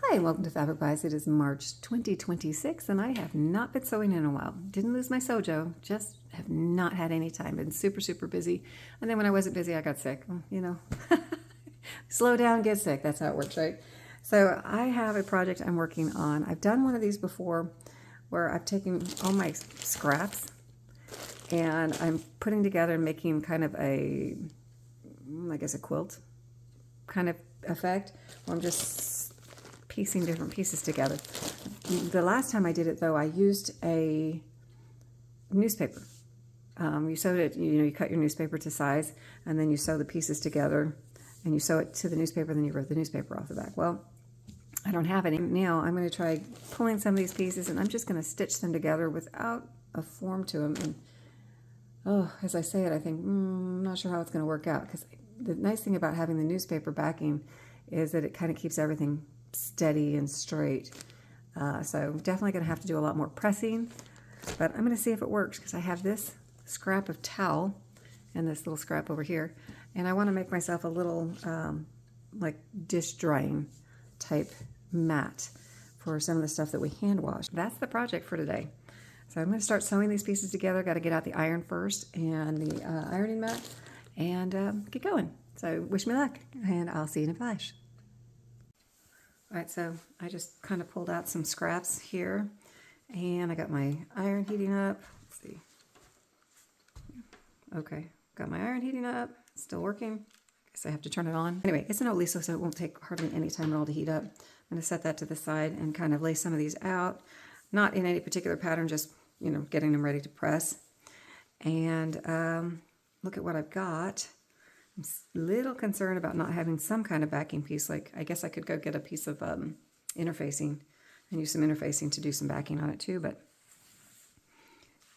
Hi, and welcome to Fabric Buys. It is March 2026, and I have not been sewing in a while. Didn't lose my sojo, just have not had any time. Been super, super busy. And then when I wasn't busy, I got sick. You know, slow down, get sick. That's how it works, right? So I have a project I'm working on. I've done one of these before where I've taken all my scraps and I'm putting together and making kind of a, I guess, a quilt kind of effect where I'm just piecing different pieces together. The last time I did it, though, I used a newspaper. You sewed it, you cut your newspaper to size, and then you sew the pieces together, and you sew it to the newspaper, then you rip the newspaper off the back. Well, I don't have any. Now I'm going to try pulling some of these pieces, and I'm just going to stitch them together without a form to them. And oh, as I say it, I think, I'm not sure how it's going to work out, because the nice thing about having the newspaper backing is that it kind of keeps everything steady and straight. So definitely going to have to do a lot more pressing, but I'm going to see if it works, because I have this scrap of towel and this little scrap over here, and I want to make myself a little like dish drying type mat for some of the stuff that we hand wash. That's the project for today. So I'm going to start sewing these pieces together. Got to get out the iron first and the ironing mat and get going. So wish me luck, and I'll see you in a flash. All right, so I just kind of pulled out some scraps here, and I got my iron heating up. Let's see. Okay, got my iron heating up. It's still working. I guess I have to turn it on. Anyway, it's an Oliso, so it won't take hardly any time at all to heat up. I'm going to set that to the side and kind of lay some of these out. Not in any particular pattern, just, getting them ready to press. And look at what I've got. I'm a little concerned about not having some kind of backing piece. Like, I guess I could go get a piece of interfacing and use some interfacing to do some backing on it too, but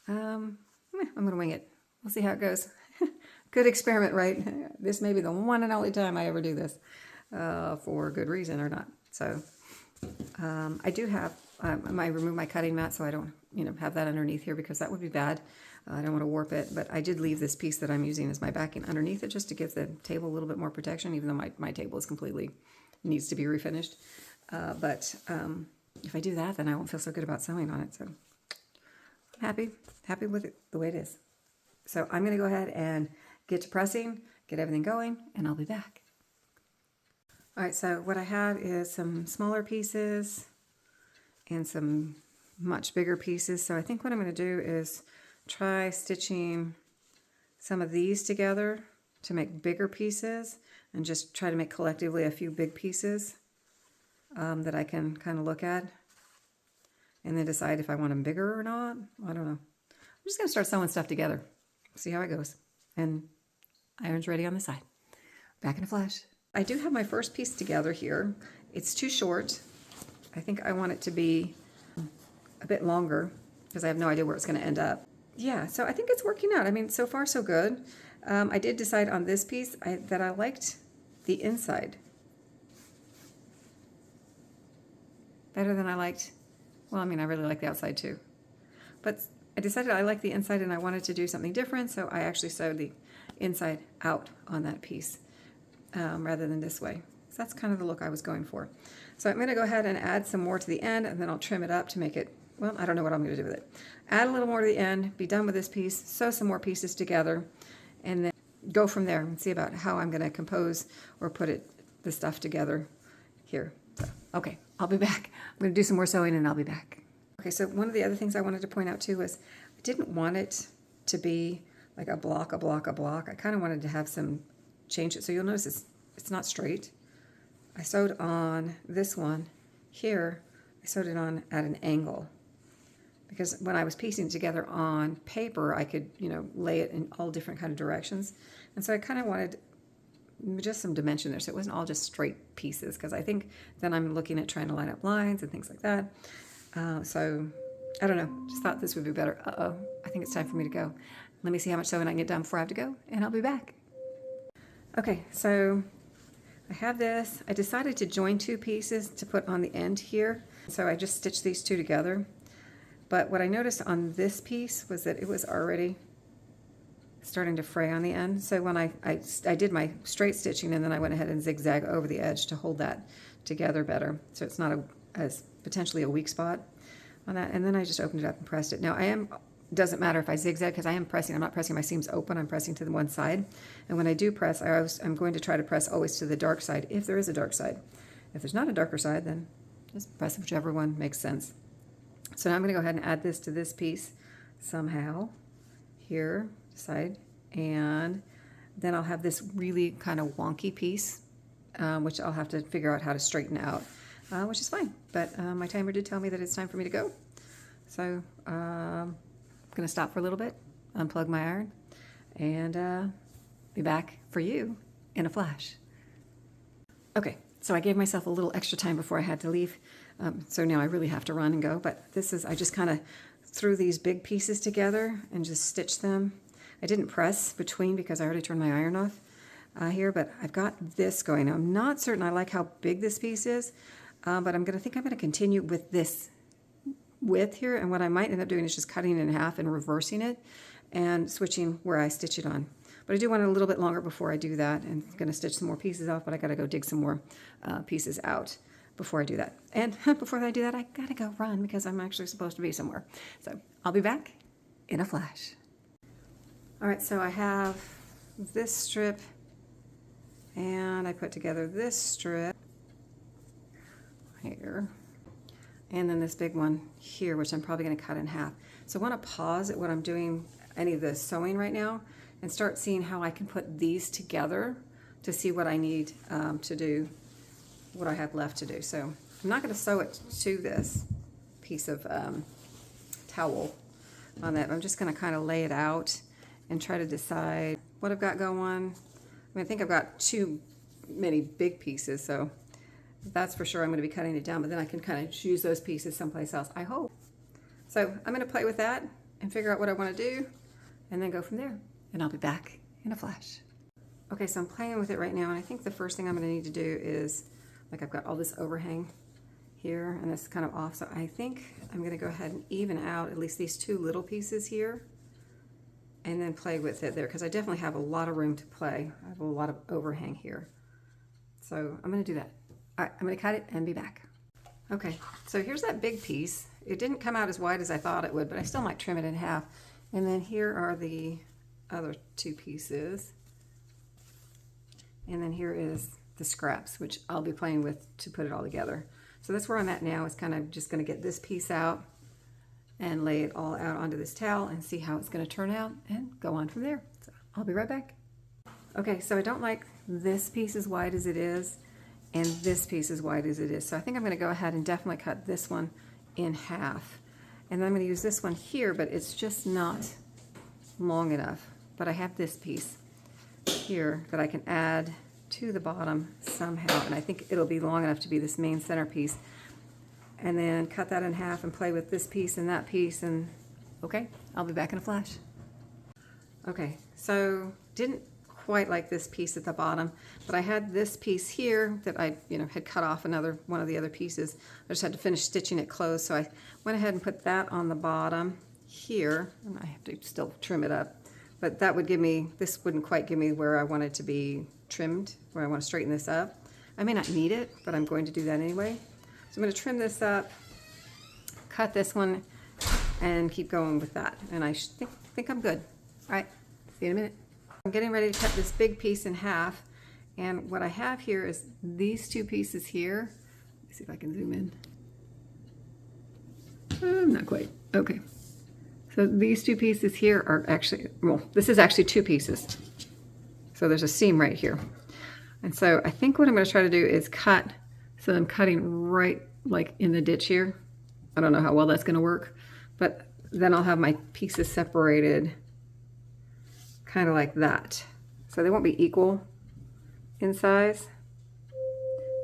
I'm going to wing it. We'll see how it goes. Good experiment, right? This may be the one and only time I ever do this for good reason or not. So I do have, I remove my cutting mat so I don't, have that underneath here, because that would be bad. I don't want to warp it, but I did leave this piece that I'm using as my backing underneath it just to give the table a little bit more protection, even though my table is completely, needs to be refinished. But if I do that, then I won't feel so good about sewing on it. So I'm happy with it the way it is. So I'm going to go ahead and get to pressing, get everything going, and I'll be back. All right, so what I have is some smaller pieces and some much bigger pieces. So I think what I'm going to do is try stitching some of these together to make bigger pieces, and just try to make collectively a few big pieces that I can kind of look at, and then decide if I want them bigger or not. I don't know. I'm just going to start sewing stuff together, see how it goes. And iron's ready on the side. Back in a flash. I do have my first piece together here. It's too short. I think I want it to be a bit longer, because I have no idea where it's going to end up. Yeah, so I think it's working out. I mean, so far so good. I did decide on this piece that I liked the inside better than I liked, well, I mean, I really like the outside too. But I decided I liked the inside and I wanted to do something different, so I actually sewed the inside out on that piece rather than this way. So that's kind of the look I was going for. So I'm going to go ahead and add some more to the end, and then I'll trim it up to make it, well, I don't know what I'm going to do with it. Add a little more to the end, be done with this piece, sew some more pieces together, and then go from there and see about how I'm going to compose or put the stuff together here. So, okay, I'll be back. I'm going to do some more sewing and I'll be back. Okay, so one of the other things I wanted to point out too was I didn't want it to be like a block, a block, a block. I kind of wanted to have some change it. So you'll notice it's not straight. I sewed on this one here, I sewed it on at an angle, because when I was piecing it together on paper, I could, lay it in all different kind of directions. And so I kind of wanted just some dimension there, so it wasn't all just straight pieces, because I think then I'm looking at trying to line up lines and things like that. So I don't know, just thought this would be better. Uh-oh, I think it's time for me to go. Let me see how much sewing I can get done before I have to go, and I'll be back. Okay, so I have this. I decided to join two pieces to put on the end here. So I just stitched these two together. But what I noticed on this piece was that it was already starting to fray on the end. So when I did my straight stitching, and then I went ahead and zigzag over the edge to hold that together better. So it's not as potentially a weak spot on that. And then I just opened it up and pressed it. Now doesn't matter if I zigzag because I'm not pressing my seams open, I'm pressing to the one side. And when I do press, I'm going to try to press always to the dark side if there is a dark side. If there's not a darker side, then just press whichever one makes sense. So now I'm going to go ahead and add this to this piece somehow here, side, and then I'll have this really kind of wonky piece, which I'll have to figure out how to straighten out, which is fine. But my timer did tell me that it's time for me to go. So I'm going to stop for a little bit, unplug my iron, and be back for you in a flash. Okay, so I gave myself a little extra time before I had to leave. So now I really have to run and go, but I just kind of threw these big pieces together and just stitched them. I didn't press between because I already turned my iron off here, but I've got this going. Now, I'm not certain I like how big this piece is, but I'm going to continue with this width here, and what I might end up doing is just cutting it in half and reversing it and switching where I stitch it on. But I do want it a little bit longer before I do that, and I'm going to stitch some more pieces off, but I got to go dig some more pieces out before I do that. And before I do that, I got to go run because I'm actually supposed to be somewhere. So I'll be back in a flash. All right, so I have this strip, and I put together this strip here, and then this big one here, which I'm probably going to cut in half. So I want to pause at what I'm doing, any of the sewing right now, and start seeing how I can put these together to see what I need to do, what I have left to do. So I'm not going to sew it to this piece of towel on that. I'm just going to kind of lay it out and try to decide what I've got going. I think I've got too many big pieces, so that's for sure I'm going to be cutting it down, but then I can kind of use those pieces someplace else, I hope. So I'm going to play with that and figure out what I want to do and then go from there, and I'll be back in a flash. Okay, so I'm playing with it right now, and I think the first thing I'm going to need to do is, like, I've got all this overhang here and this kind of off, so I think I'm going to go ahead and even out at least these two little pieces here and then play with it there, because I definitely have a lot of room to play. I have a lot of overhang here. So I'm going to do that. All right, I'm going to cut it and be back. Okay, so here's that big piece. It didn't come out as wide as I thought it would, but I still might trim it in half. And then here are the other two pieces. And then here is the scraps, which I'll be playing with to put it all together. So that's where I'm at now. Is kind of just going to get this piece out and lay it all out onto this towel and see how it's going to turn out and go on from there. So I'll be right back. Okay, so I don't like this piece as wide as it is and this piece as wide as it is. So I think I'm going to go ahead and definitely cut this one in half. And then I'm going to use this one here, but it's just not long enough. But I have this piece here that I can add to the bottom somehow, and I think it'll be long enough to be this main centerpiece. And then cut that in half and play with this piece and that piece, and okay, I'll be back in a flash. Okay, so didn't quite like this piece at the bottom, but I had this piece here that I had cut off one of the other pieces. I just had to finish stitching it closed, so I went ahead and put that on the bottom here, and I have to still trim it up, but that would give me, this wouldn't quite give me where I want it to be trimmed, where I want to straighten this up. I may not need it, but I'm going to do that anyway. So I'm going to trim this up, cut this one, and keep going with that. And I think I'm good. All right, see you in a minute. I'm getting ready to cut this big piece in half. And what I have here is these two pieces here. Let me see if I can zoom in. Not quite. Okay. So these two pieces here are actually, well, this is actually two pieces. So there's a seam right here. And so I think what I'm going to try to do is cut. So I'm cutting right like in the ditch here. I don't know how well that's going to work, but then I'll have my pieces separated kind of like that. So they won't be equal in size,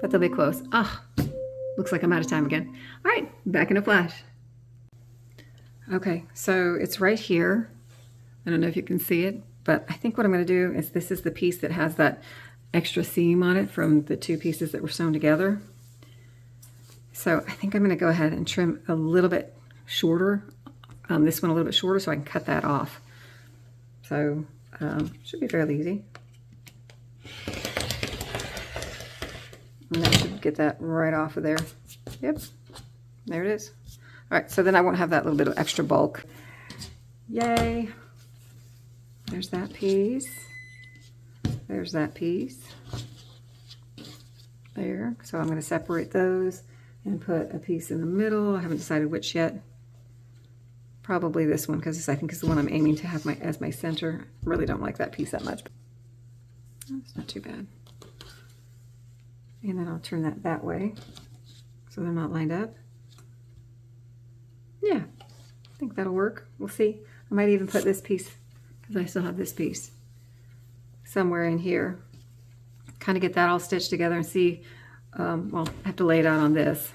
but they'll be close. Ah, looks like I'm out of time again. All right, back in a flash. Okay, so it's right here. I don't know if you can see it, but I think what I'm going to do is this is the piece that has that extra seam on it from the two pieces that were sewn together. So I think I'm going to go ahead and trim a little bit shorter, this one a little bit shorter, so I can cut that off. So should be fairly easy. And that should get that right off of there. Yep, there it is. All right, so then I won't have that little bit of extra bulk. Yay. There's that piece. There's that piece. There. So I'm going to separate those and put a piece in the middle. I haven't decided which yet. Probably this one, because I think is the one I'm aiming to have as my center. Really don't like that piece that much. It's not too bad. And then I'll turn that way so they're not lined up. Yeah, I think that'll work. We'll see. I might even put this piece, because I still have this piece, somewhere in here. Kind of get that all stitched together and see, well, I have to lay it out on this,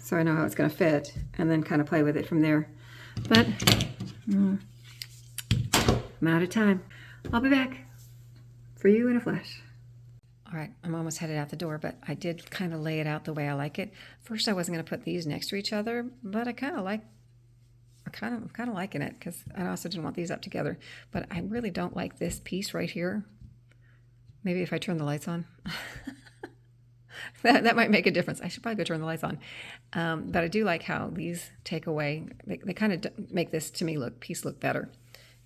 so I know how it's going to fit, and then kind of play with it from there. But I'm out of time. I'll be back for you in a flash. All right, I'm almost headed out the door, but I did kind of lay it out the way I like it. First, I wasn't going to put these next to each other, but I'm kind of liking it, because I also didn't want these up together. But I really don't like this piece right here. Maybe if I turn the lights on. that might make a difference. I should probably go turn the lights on. But I do like how these take away, they kind of make this, to me, piece look better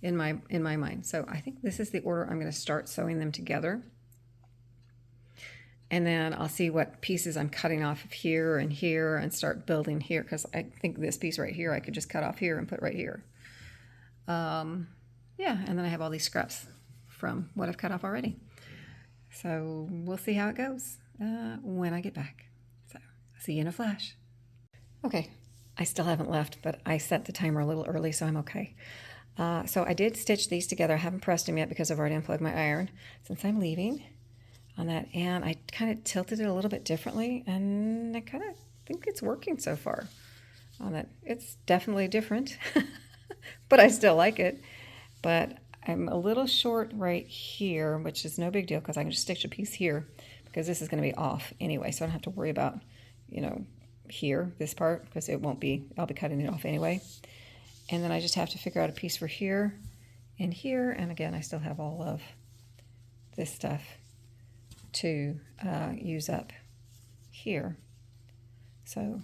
in my mind. So I think this is the order I'm going to start sewing them together. And then I'll see what pieces I'm cutting off of here and start building here, because I think this piece right here I could just cut off here and put right here. Yeah, and then I have all these scraps from what I've cut off already. So we'll see how it goes when I get back. So I'll see you in a flash. Okay, I still haven't left, but I set the timer a little early, so I'm okay. So I did stitch these together. I haven't pressed them yet because I've already unplugged my iron since I'm leaving on that, and I kind of tilted it a little bit differently, and I kind of think it's working so far on that. It's definitely different, but I still like it. But I'm a little short right here, which is no big deal, because I can just stitch a piece here, because this is going to be off anyway, so I don't have to worry about, you know, here, this part, because it won't be, I'll be cutting it off anyway. And then I just have to figure out a piece for here and here, and again, I still have all of this stuff to use up here. So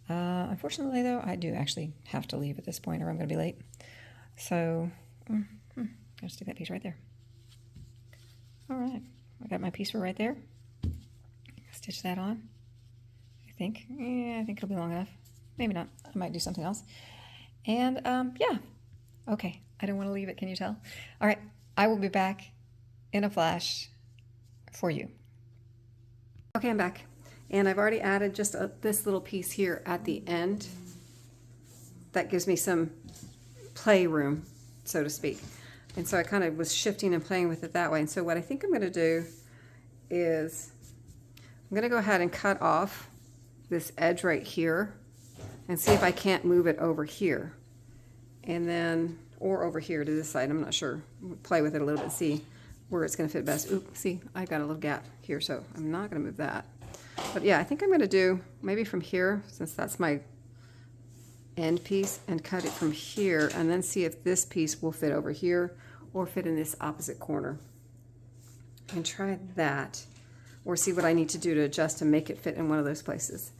unfortunately though, I do actually have to leave at this point, or I'm going to be late. So I'll stick that piece right there. All right, I got my piece for right there. Stitch that on. I think it'll be long enough. Maybe not. I might do something else. And yeah, okay. I don't want to leave it. Can you tell? All right, I will be back in a flash for you. Okay, I'm back, and I've already added just this little piece here at the end. That gives me some play room, so to speak. And so I kind of was shifting and playing with it that way. And so what I think I'm going to do is I'm going to go ahead and cut off this edge right here and see if I can't move it over here, and then, or over here to this side. I'm not sure. Play with it a little bit, see where it's going to fit best. Ooh, see, I got a little gap here, so I'm not going to move that. But yeah, I think I'm going to do maybe from here, since that's my end piece, and cut it from here, and then see if this piece will fit over here or fit in this opposite corner. And try that, or see what I need to do to adjust to make it fit in one of those places.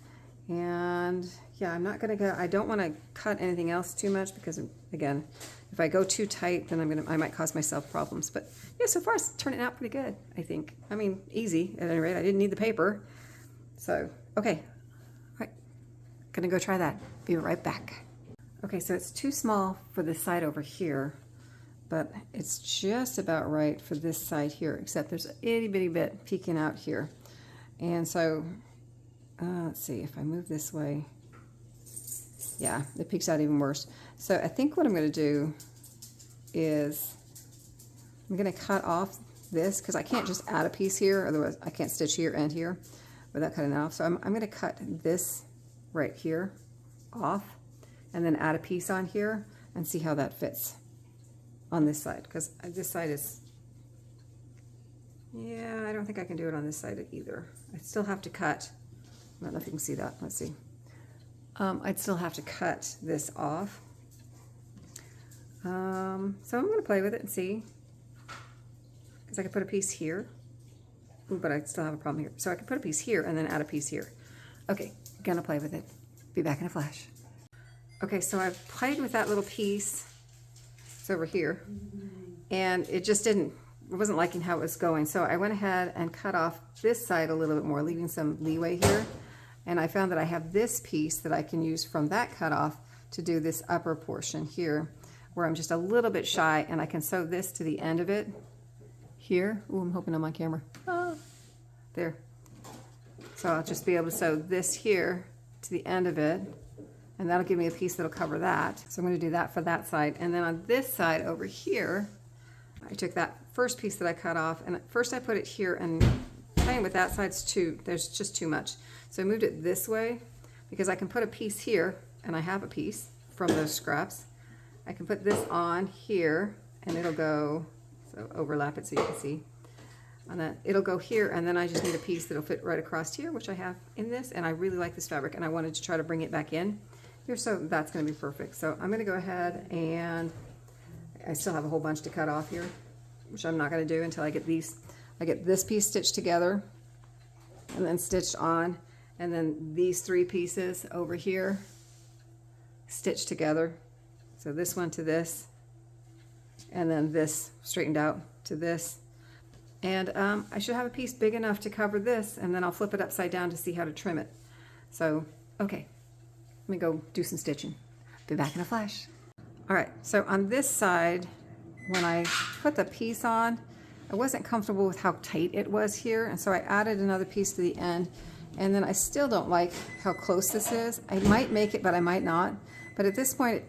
And yeah, I'm not going to go, I don't want to cut anything else too much, because again, if I go too tight, then I might cause myself problems. But yeah, so far it's turning out pretty good, I think. I mean, easy at any rate. I didn't need the paper. So, okay. All right. Gonna go try that. Be right back. Okay, so it's too small for this side over here, but it's just about right for this side here, except there's an itty bitty bit peeking out here. And so, let's see, if I move this way, yeah, it peeks out even worse. So I think what I'm going to do is I'm going to cut off this, because I can't just add a piece here, otherwise I can't stitch here and here without cutting it off. So I'm going to cut this right here off, and then add a piece on here and see how that fits on this side, because this side is, yeah, I don't think I can do it on this side either. I still have to cut, I don't know if you can see that, let's see. I'd still have to cut this off. So I'm going to play with it and see, because I could put a piece here Ooh, but I still have a problem here. So I can put a piece here and then add a piece here. Okay, gonna play with it. Be back in a flash. Okay, so I've played with that little piece. It's over here. And it just it wasn't liking how it was going. So I went ahead and cut off this side a little bit more, leaving some leeway here. And I found that I have this piece that I can use from that cutoff to do this upper portion here, where I'm just a little bit shy, and I can sew this to the end of it here. Ooh, I'm hoping I'm on camera. Ah, there. So I'll just be able to sew this here to the end of it, and that'll give me a piece that'll cover that. So I'm going to do that for that side. And then on this side over here, I took that first piece that I cut off, and at first I put it here, and playing with that side's there's just too much. So I moved it this way because I can put a piece here, and I have a piece from those scraps. I can put this on here, and it'll go, so overlap it so you can see. And then it'll go here, and then I just need a piece that'll fit right across here, which I have in this, and I really like this fabric, and I wanted to try to bring it back in here, so that's going to be perfect. So I'm going to go ahead, and I still have a whole bunch to cut off here, which I'm not going to do until I get this piece stitched together, and then stitched on, and then these three pieces over here stitched together. So this one to this, and then this straightened out to this. And I should have a piece big enough to cover this, and then I'll flip it upside down to see how to trim it. So, okay, let me go do some stitching. Be back in a flash. All right, so on this side, when I put the piece on, I wasn't comfortable with how tight it was here, and so I added another piece to the end, and then I still don't like how close this is. I might make it, but I might not. But at this point,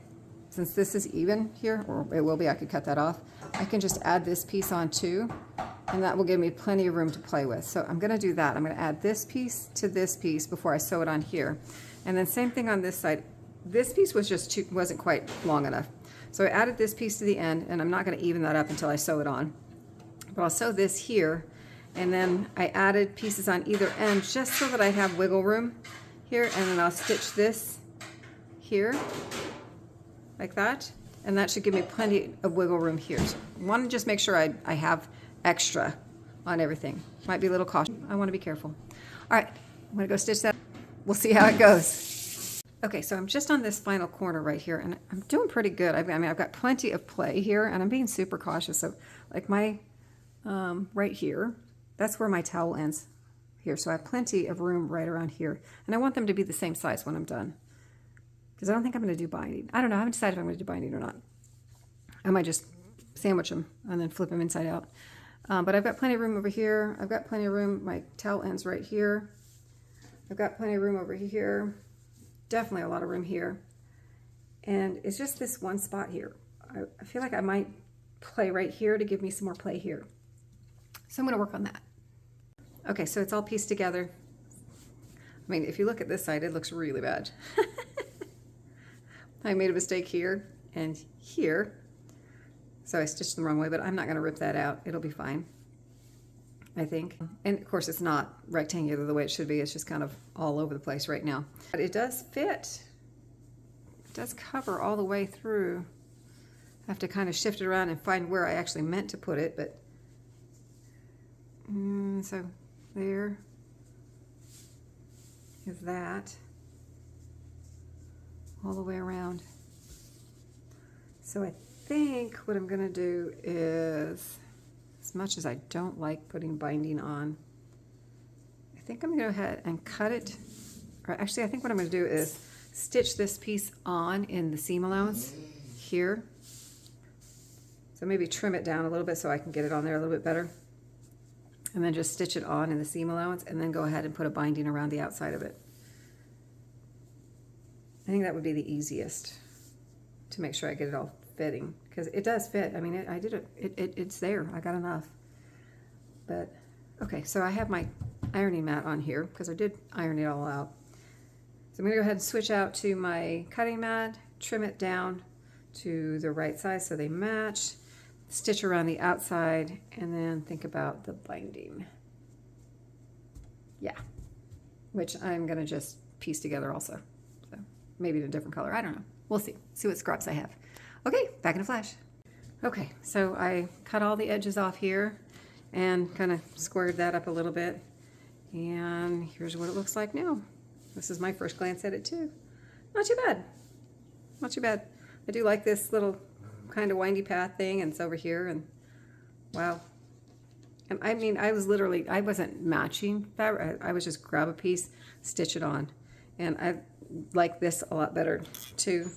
since this is even here, or it will be, I could cut that off, I can just add this piece on too, and that will give me plenty of room to play with. So I'm going to do that. I'm going to add this piece to this piece before I sew it on here. And then same thing on this side. This piece was just wasn't quite long enough. So I added this piece to the end, and I'm not going to even that up until I sew it on. But I'll sew this here, and then I added pieces on either end just so that I have wiggle room here, and then I'll stitch this here like that, and that should give me plenty of wiggle room here. So I want to just make sure I have extra on everything. Might be a little cautious. I want to be careful. All right, I'm going to go stitch that. We'll see how it goes. Okay, so I'm just on this final corner right here, and I'm doing pretty good. I mean, I've got plenty of play here, and I'm being super cautious. So like my right here, that's where my towel ends here. So I have plenty of room right around here, and I want them to be the same size when I'm done, because I don't think I'm going to do binding. I don't know. I haven't decided if I'm going to do binding or not. I might just sandwich them and then flip them inside out. But I've got plenty of room over here. I've got plenty of room. My towel ends right here. I've got plenty of room over here. Definitely a lot of room here. And it's just this one spot here. I feel like I might play right here to give me some more play here. So I'm going to work on that. Okay, so it's all pieced together. I mean, if you look at this side, it looks really bad. I made a mistake here and here. So I stitched them the wrong way, but I'm not going to rip that out. It'll be fine, I think. And of course, it's not rectangular the way it should be. It's just kind of all over the place right now. But it does fit. It does cover all the way through. I have to kind of shift it around and find where I actually meant to put it, but so there is that all the way around. So I think what I'm going to do is, as much as I don't like putting binding on, I think I'm going to go ahead and cut it, or actually I think what I'm going to do is stitch this piece on in the seam allowance here. So maybe trim it down a little bit so I can get it on there a little bit better. And then just stitch it on in the seam allowance, and then go ahead and put a binding around the outside of it. I think that would be the easiest to make sure I get it all fitting, because it does fit. I mean, I did it. It's there. I got enough. But okay, so I have my ironing mat on here because I did iron it all out. So I'm going to go ahead and switch out to my cutting mat, trim it down to the right size so they match, stitch around the outside, and then think about the binding. Yeah, which I'm going to just piece together also. So maybe in a different color. I don't know. We'll see. See what scraps I have. Okay, back in a flash. Okay, so I cut all the edges off here, and kind of squared that up a little bit. And here's what it looks like now. This is my first glance at it too. Not too bad. Not too bad. I do like this little kind of windy path thing, and it's over here, and wow. And I mean, I wasn't matching fabric. I was just grab a piece, stitch it on. And I like this a lot better too.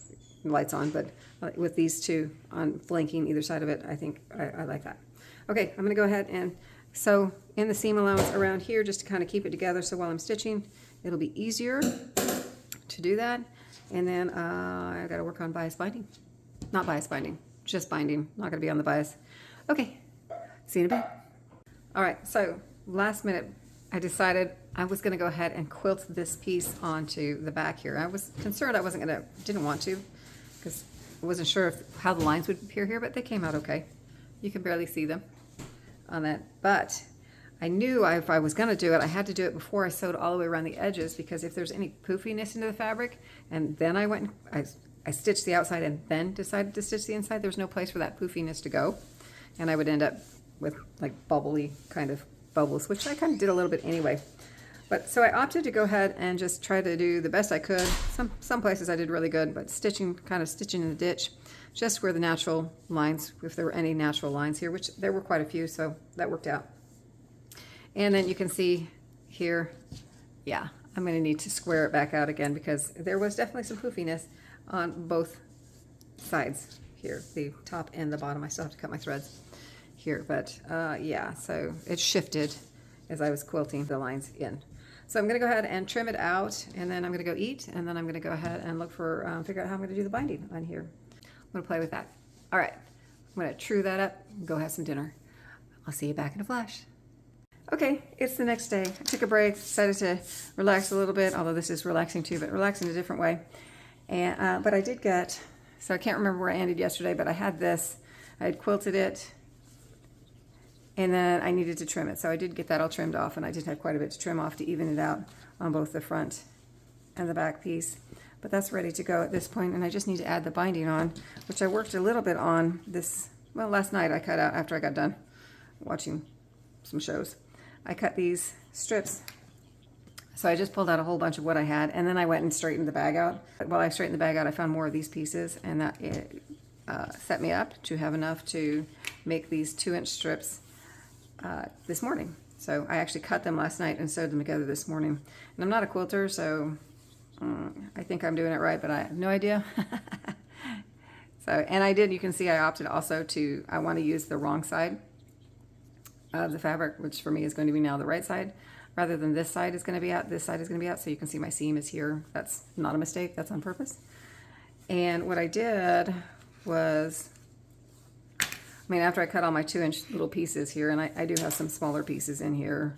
The light's on, but with these two on flanking either side of it, I think I like that. Okay, I'm gonna go ahead and sew in the seam allowance around here just to kind of keep it together, so while I'm stitching, it'll be easier to do that. And then I gotta work on bias binding. Not bias binding, just binding. Not gonna be on the bias. Okay, see you in a bit. All right, so last minute, I decided I was gonna go ahead and quilt this piece onto the back here. I was concerned didn't want to, because I wasn't sure how the lines would appear here, but they came out okay. You can barely see them on that, but I knew if I was gonna do it, I had to do it before I sewed all the way around the edges, because if there's any poofiness into the fabric, and then I stitched the outside and then decided to stitch the inside, there's no place for that poofiness to go. And I would end up with like bubbly kind of bubbles, which I kind of did a little bit anyway. But so I opted to go ahead and just try to do the best I could. Some places I did really good, but kind of stitching in the ditch, just where the natural lines, if there were any natural lines here, which there were quite a few, so that worked out. And then you can see here, yeah, I'm gonna need to square it back out again, because there was definitely some poofiness on both sides here, the top and the bottom. I still have to cut my threads here, but yeah, so it shifted as I was quilting the lines in. So I'm gonna go ahead and trim it out, and then I'm gonna go eat, and then I'm gonna go ahead and look for, figure out how I'm gonna do the binding on here. I'm gonna play with that. All right, I'm gonna true that up, go have some dinner. I'll see you back in a flash. Okay, it's the next day. I took a break, decided to relax a little bit, although this is relaxing too, but relax in a different way. And but I did get, so I can't remember where I ended yesterday, but I had this, I had quilted it, and then I needed to trim it. So I did get that all trimmed off, and I did have quite a bit to trim off to even it out on both the front and the back piece. But that's ready to go at this point, and I just need to add the binding on, which I worked a little bit on this, well, last night I cut out after I got done watching some shows. I cut these strips. So I just pulled out a whole bunch of what I had, and then I went and straightened the bag out. While I straightened the bag out, I found more of these pieces, and that set me up to have enough to make these 2-inch strips this morning. So I actually cut them last night and sewed them together this morning. And I'm not a quilter, so I think I'm doing it right, but I have no idea. So, and I did, you can see I opted also to, I want to use the wrong side of the fabric, which for me is going to be now the right side, rather than this side is going to be out, this side is going to be out. So you can see my seam is here. That's not a mistake, that's on purpose. And what I did was, I mean, after I cut all my 2-inch little pieces here, and I do have some smaller pieces in here,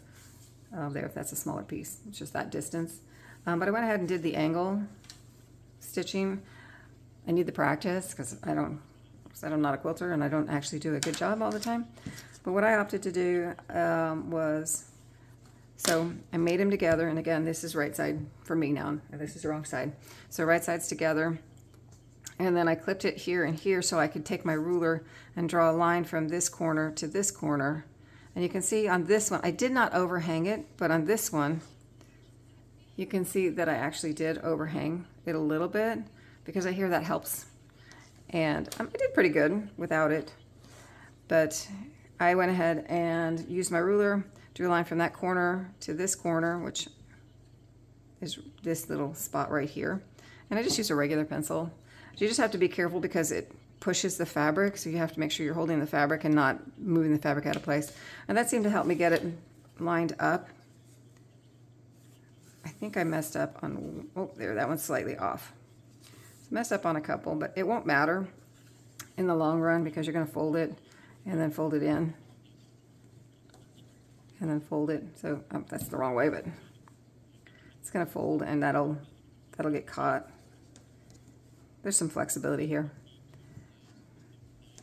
there, if that's a smaller piece, it's just that distance. But I went ahead and did the angle stitching. I need the practice, because I'm not a quilter and I don't actually do a good job all the time. But what I opted to do was, so I made them together, and again, this is right side for me now, and this is the wrong side. So right sides together, and then I clipped it here and here so I could take my ruler and draw a line from this corner to this corner. And you can see on this one, I did not overhang it, but on this one, you can see that I actually did overhang it a little bit, because I hear that helps. And I did pretty good without it, but I went ahead and used my ruler, drew a line from that corner to this corner, which is this little spot right here. And I just used a regular pencil. You just have to be careful because it pushes the fabric, so you have to make sure you're holding the fabric and not moving the fabric out of place. And that seemed to help me get it lined up. I think I messed up on, oh, there, that one's slightly off. Messed up on a couple, but it won't matter in the long run, because you're going to fold it and then fold it in and then fold it. So that's the wrong way, but it's going to fold, and that'll get caught. There's some flexibility here,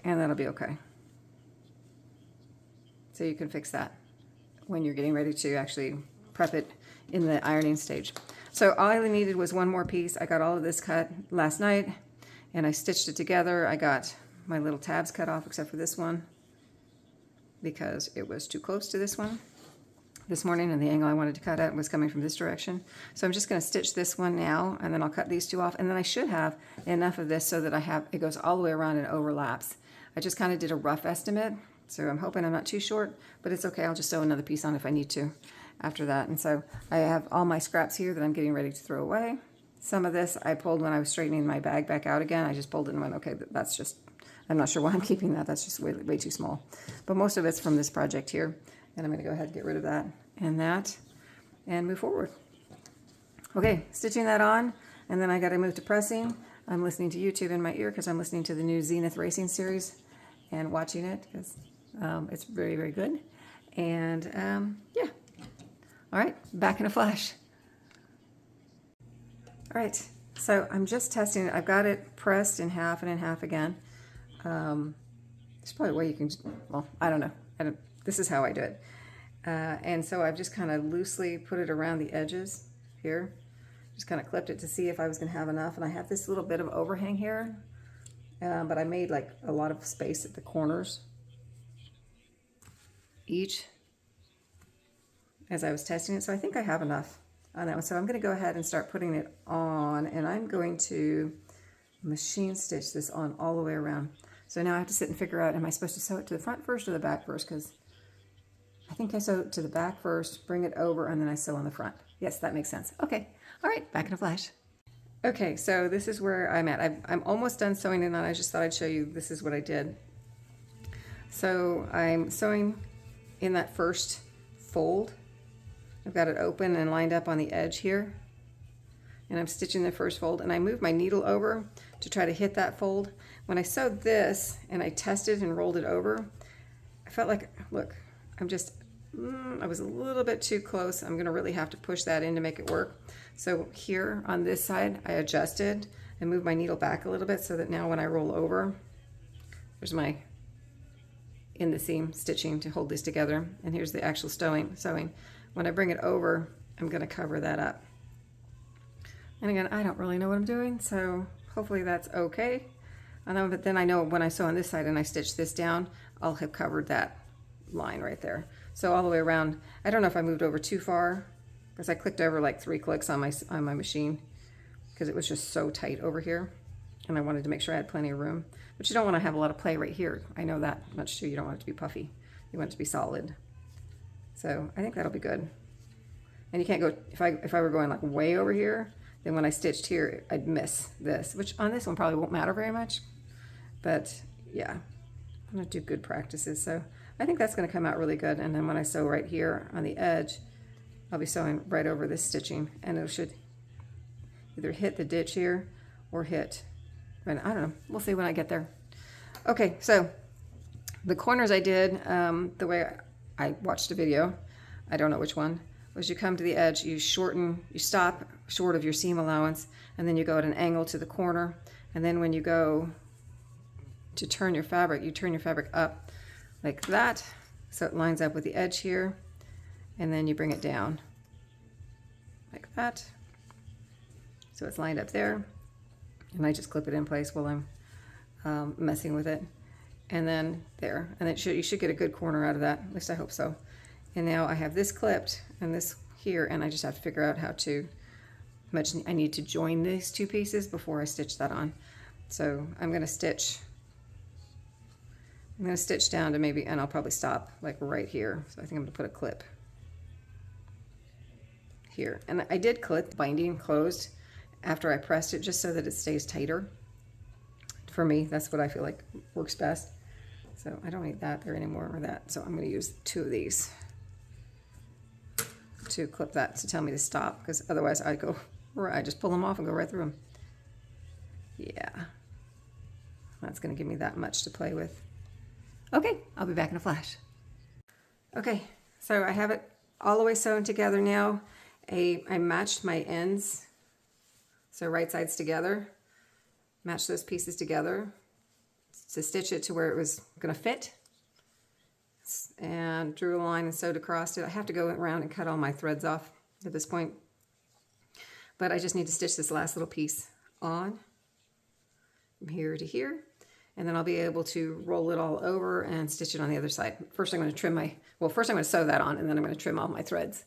and that'll be okay. So you can fix that when you're getting ready to actually prep it in the ironing stage. So all I needed was one more piece. I got all of this cut last night, and I stitched it together. I got my little tabs cut off except for this one. because it was too close to this one this morning, and the angle I wanted to cut at was coming from this direction. So I'm just going to stitch this one now, and then I'll cut these two off, and then I should have enough of this so that it goes all the way around and overlaps. I just kind of did a rough estimate, so I'm hoping I'm not too short, but it's okay. I'll just sew another piece on if I need to after that. And so I have all my scraps here that I'm getting ready to throw away. Some of this I pulled when I was straightening my bag back out again. I just pulled it and went, okay, that's just, I'm not sure why I'm keeping that. That's just way too small. But most of it's from this project here. And I'm going to go ahead and get rid of that and move forward. Okay, stitching that on, and then I got to move to pressing. I'm listening to YouTube in my ear because I'm listening to the new Zenith Racing series and watching it because it's very, very good. And yeah. All right, back in a flash. All right, so I'm just testing it. I've got it pressed in half and in half again. There's probably a way you can, well, I don't know. This is how I do it. And so I've just kind of loosely put it around the edges here. Just kind of clipped it to see if I was going to have enough. And I have this little bit of overhang here, but I made like a lot of space at the corners each as I was testing it. So I think I have enough on that one. So I'm going to go ahead and start putting it on, and I'm going to machine stitch this on all the way around. So now I have to sit and figure out, am I supposed to sew it to the front first or the back first? Because I think I sew it to the back first, bring it over, and then I sew on the front. Yes, that makes sense. Okay. All right, back in a flash. Okay, so this is where I'm at. I'm almost done sewing it on. I just thought I'd show you this is what I did. So I'm sewing in that first fold. I've got it open and lined up on the edge here. And I'm stitching the first fold, and I moved my needle over to try to hit that fold. When I sewed this and I tested and rolled it over, I felt like, look, I was a little bit too close. I'm gonna really have to push that in to make it work. So here on this side, I adjusted and moved my needle back a little bit so that now when I roll over, there's my in the seam stitching to hold these together. And here's the actual sewing. When I bring it over, I'm gonna cover that up. And again, I don't really know what I'm doing, so hopefully that's okay. But then I know when I sew on this side and I stitch this down, I'll have covered that line right there. So all the way around, I don't know if I moved over too far because I clicked over like 3 clicks on my machine because it was just so tight over here, and I wanted to make sure I had plenty of room. But you don't want to have a lot of play right here. I know that much too. You don't want it to be puffy. You want it to be solid. So I think that'll be good. And you can't go, if I were going like way over here, then when I stitched here, I'd miss this, which on this one probably won't matter very much. But yeah, I'm gonna do good practices. So I think that's gonna come out really good. And then when I sew right here on the edge, I'll be sewing right over this stitching, and it should either hit the ditch here or hit, I don't know, we'll see when I get there. Okay, so the corners I did, the way I watched a video, I don't know which one, was you come to the edge, you stop short of your seam allowance, and then you go at an angle to the corner, and then when you go to turn your fabric, you turn your fabric up like that, so it lines up with the edge here, and then you bring it down like that, so it's lined up there, and I just clip it in place while I'm messing with it, and then there, and you should get a good corner out of that, at least I hope so. And now I have this clipped and this here, and I just have to figure out how much I need to join these two pieces before I stitch that on. So I'm going to stitch down to maybe, and I'll probably stop like right here. So I think I'm going to put a clip here. And I did clip the binding closed after I pressed it just so that it stays tighter. For me, that's what I feel like works best. So I don't need that there anymore or that. So I'm going to use 2 of these to clip that to tell me to stop, because otherwise I just pull them off and go right through them. Yeah, that's going to give me that much to play with. Okay, I'll be back in a flash. Okay, so I have it all the way sewn together now. I matched my ends, so right sides together, match those pieces together to stitch it to where it was going to fit, and drew a line and sewed across it. I have to go around and cut all my threads off at this point, but I just need to stitch this last little piece on from here to here, and then I'll be able to roll it all over and stitch it on the other side. First I'm going to trim first I'm going to sew that on, and then I'm going to trim all my threads.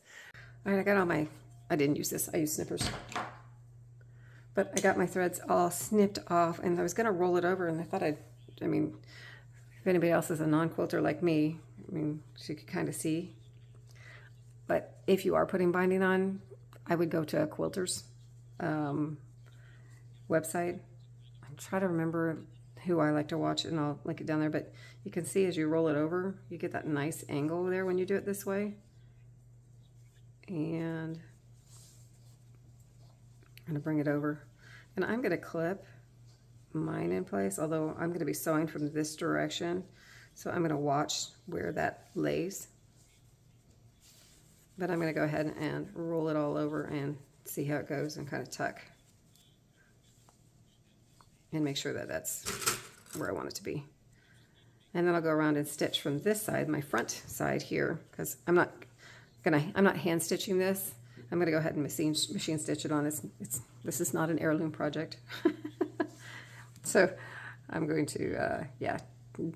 All right, I got all my, I didn't use this, I used snippers. But I got my threads all snipped off, and I was going to roll it over, and I thought I mean, if anybody else is a non-quilter like me, I mean, so you could kind of see. But if you are putting binding on, I would go to a quilter's website. I'm trying to remember who I like to watch, and I'll link it down there. But you can see as you roll it over, you get that nice angle there when you do it this way. And I'm going to bring it over. And I'm going to clip mine in place, although I'm going to be sewing from this direction. So I'm going to watch where that lays. But I'm going to go ahead and roll it all over and see how it goes and kind of tuck. And make sure that that's where I want it to be. And then I'll go around and stitch from this side, my front side here, because I'm not hand stitching this. I'm going to go ahead and machine stitch it on. This is not an heirloom project. So I'm going to, yeah,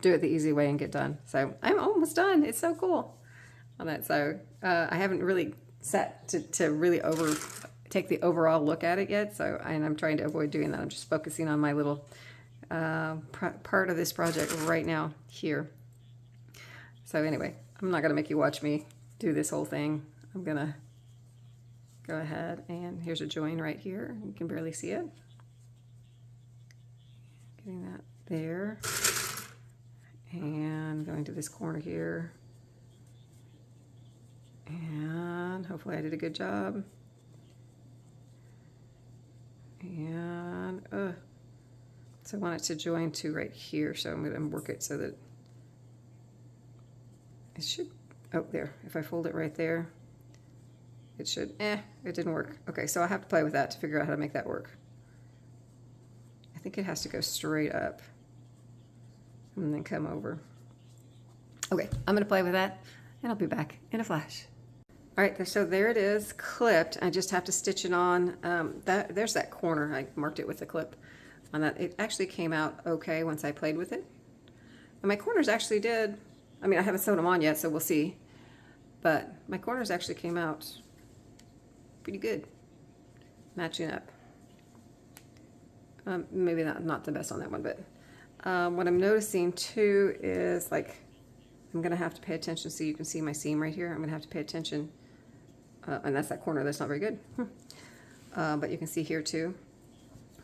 do it the easy way and get done. So I'm almost done. It's so cool on that. So I haven't really set to really take the overall look at it yet. So I'm trying to avoid doing that. I'm just focusing on my little part of this project right now here. So anyway, I'm not going to make you watch me do this whole thing. I'm going to go ahead, and here's a join right here. You can barely see it. Getting that there. And going to this corner here. And hopefully I did a good job. And so I want it to join to right here, so I'm going to work it so that it should, oh there, if I fold it right there, it should, it didn't work. Okay, so I have to play with that to figure out how to make that work. I think it has to go straight up and then come over. Okay, I'm going to play with that, and I'll be back in a flash. All right, so there it is, clipped. I just have to stitch it on. There's that corner. I marked it with a clip on that. It actually came out okay once I played with it. And my corners actually did, I mean, I haven't sewn them on yet, so we'll see. But my corners actually came out pretty good, matching up. Maybe not the best on that one, but what I'm noticing too is, like, I'm going to have to pay attention, so you can see my seam right here. I'm going to have to pay attention, and that's that corner that's not very good. But you can see here too.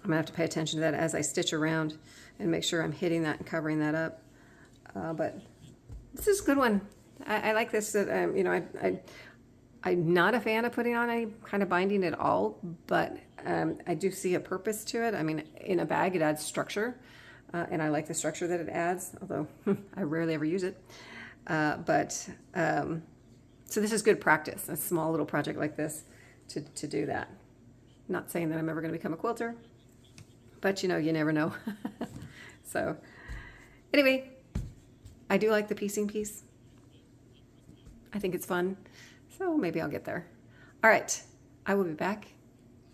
I'm going to have to pay attention to that as I stitch around and make sure I'm hitting that and covering that up. But this is a good one. I like this. You know, I'm not a fan of putting on any kind of binding at all, but I do see a purpose to it. I mean, in a bag it adds structure, and I like the structure that it adds, although I rarely ever use it. So this is good practice, a small little project like this to do that. Not saying that I'm ever going to become a quilter, but you know, you never know. So anyway, I do like the piecing piece. I think it's fun, so maybe I'll get there. All right, I will be back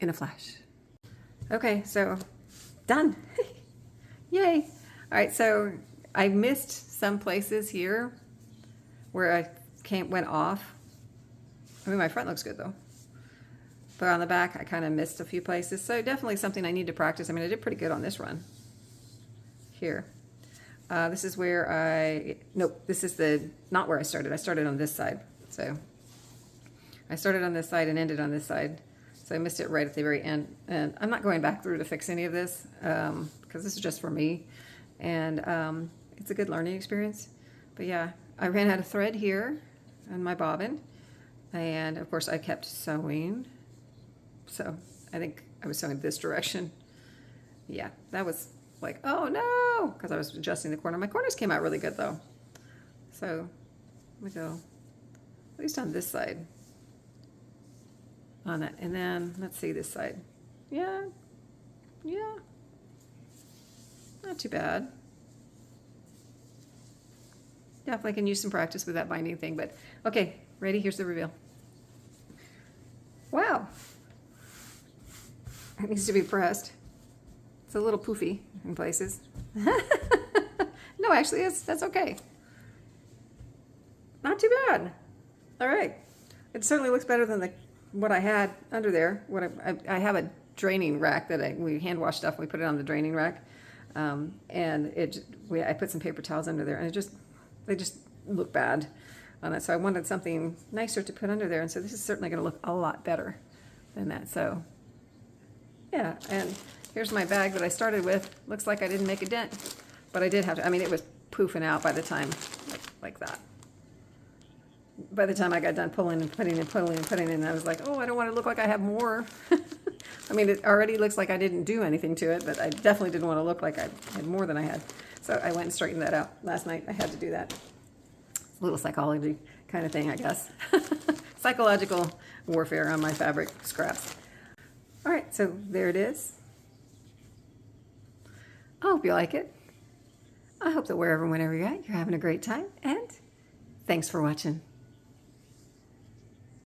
in a flash. Okay, so done. Yay. All right, so I missed some places here where I went off. I mean, my front looks good though. But on the back, I kind of missed a few places. So definitely something I need to practice. I mean, I did pretty good on this run. Here. This is where nope, this is not where I started. I started on this side. So I started on this side and ended on this side. So I missed it right at the very end. And I'm not going back through to fix any of this because this is just for me. And it's a good learning experience. But yeah, I ran out of thread here on my bobbin. And of course I kept sewing. So I think I was sewing this direction. Yeah, that was like, oh no, because I was adjusting the corner. My corners came out really good though. So we go, at least on this side. On that, and then let's see this side. Yeah, not too bad. Definitely can use some practice with that binding thing, but okay, ready? Here's the reveal. Wow, it needs to be pressed. It's a little poofy in places. No, actually, that's okay. Not too bad. All right. It certainly looks better than what I had under there. I have a draining rack that we hand wash stuff. We put it on the draining rack, and I put some paper towels under there, and they just look bad on it. So I wanted something nicer to put under there, and so this is certainly going to look a lot better than that. So yeah, and here's my bag that I started with. Looks like I didn't make a dent, but I did have to. I mean, it was poofing out by the time like that. By the time I got done pulling and putting in, I was like, oh, I don't want to look like I have more. I mean, it already looks like I didn't do anything to it, but I definitely didn't want to look like I had more than I had. So I went and straightened that out last night. I had to do that. It's a little psychology kind of thing, I guess. Psychological warfare on my fabric scraps. All right, so there it is. I hope you like it. I hope that wherever and whenever you're at, you're having a great time. And thanks for watching.